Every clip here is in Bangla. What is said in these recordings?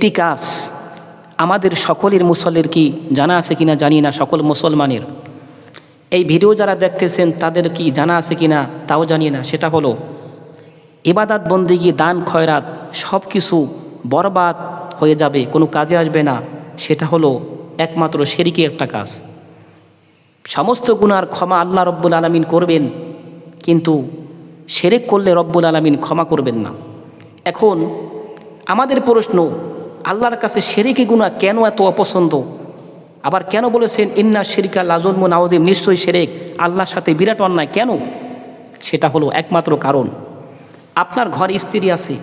একটি কাজ আমাদের সকলের মুসল্লির কি জানা আছে কিনা জানি না, সকল মুসলমানের এই ভিডিও যারা দেখতেছেন তাদের কি জানা আছে কিনা তাও জানি না। সেটা হলো ইবাদত বন্দেগী দান খয়রাত সব কিছু বরবাদ হয়ে যাবে, কোনো কাজে আসবে না। সেটা হলো একমাত্র শিরকি একটা কাজ। সমস্ত গুনার ক্ষমা আল্লাহ রব্বুল আলামিন করবেন, কিন্তু শিরক করলে রব্বুল আলামিন ক্ষমা করবেন না। এখন আমাদের প্রশ্ন, আল্লাহর কাছে শিরকি গুনাহ কেন এত অপছন্দ? আবার কেন বলেছেন ইন্না শিরকা লাযুলমুন আযীম, নিশ্চয়ই শিরক আল্লাহর সাথে বিরাট অন্যায়? কেন? সেটা হলো একমাত্র কারণ, আপনার ঘরে স্ত্রী আছে,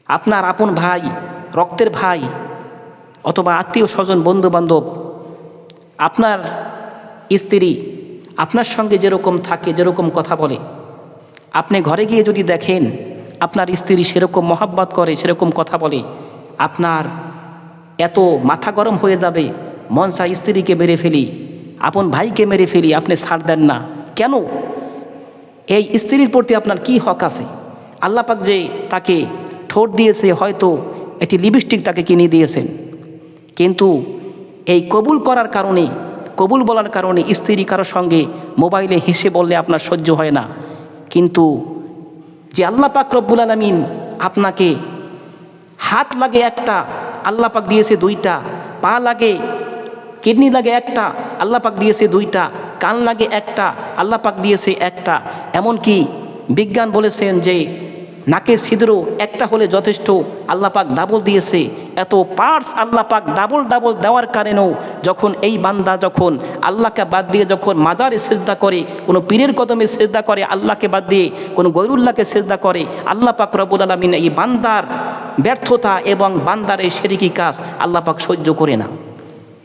আপনার আপন ভাই, রক্তের ভাই অথবা আত্মীয় স্বজন বন্ধু বান্ধব, আপনার স্ত্রী আপনার সঙ্গে যেরকম থাকে, যেরকম কথা বলে, আপনি ঘরে গিয়ে যদি দেখেন আপনার স্ত্রী সেরকম মহাব্বত করে, সেরকম কথা বলে, আপনার এত মাথা গরম হয়ে যাবে, মন চায় স্ত্রীকে মেরে ফেলি, আপন ভাইকে মেরে ফেলি, আপনি ছাড় দেন না কেন? এই স্ত্রীর প্রতি আপনার কি হক আছে? আল্লাহ পাক যে তাকে ঠোঁট দিয়েছে, হয়তো একটি লিপস্টিক তাকে কিনে দিয়েছেন, কিন্তু এই কবুল করার কারণে, কবুল বলার কারণে স্ত্রী কারোর সঙ্গে মোবাইলে হেসে বললে আপনার সহ্য হয় না, কিন্তু যে আল্লাহ পাক রব্বুল আলামিন আপনাকে হাত লাগে একটা, আল্লাহ পাক দিয়েছে দুইটা, পা লাগে, কিডনি লাগে একটা, আল্লাহ পাক দিয়েছে দুইটা, কান লাগে একটা, আল্লাহ পাক দিয়েছে একটা, এমনকি বিজ্ঞান বলেছেন যে নাকে ছিদ্র একটা হলে যথেষ্ট, আল্লাহ পাক ডাবল দিয়েছে। এত পার্টস আল্লাহ পাক ডাবল ডাবল দেওয়ার কারণেও যখন এই বান্দা যখন আল্লাহকে বাদ দিয়ে যখন মাজারে সেজদা করে, কোনো পীরের কদমে সেজদা করে, আল্লাহকে বাদ দিয়ে কোনো গৈরুল্লাহকে সেজদা করে, আল্লাহ পাক রব্বুল আলামিন এই বান্দার ব্যর্থতা এবং বান্দার এই শিরকি কাজ আল্লাহ পাক সহ্য করে না।